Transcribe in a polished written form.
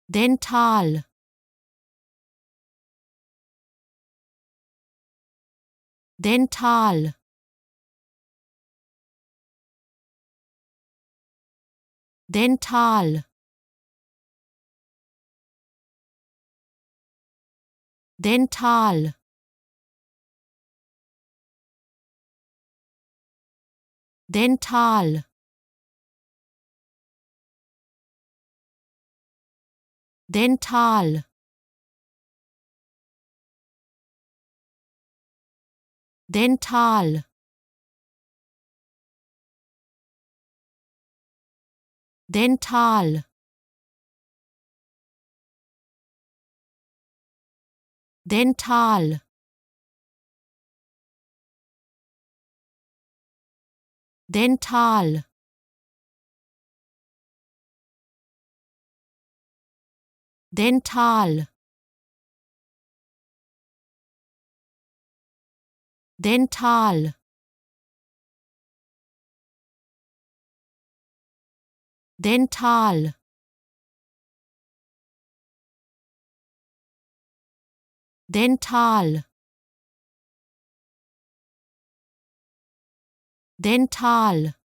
dental, dental, dental, dental, dental, dental, dental, dental, dental, dental, dental, dental, dental, dental, dental.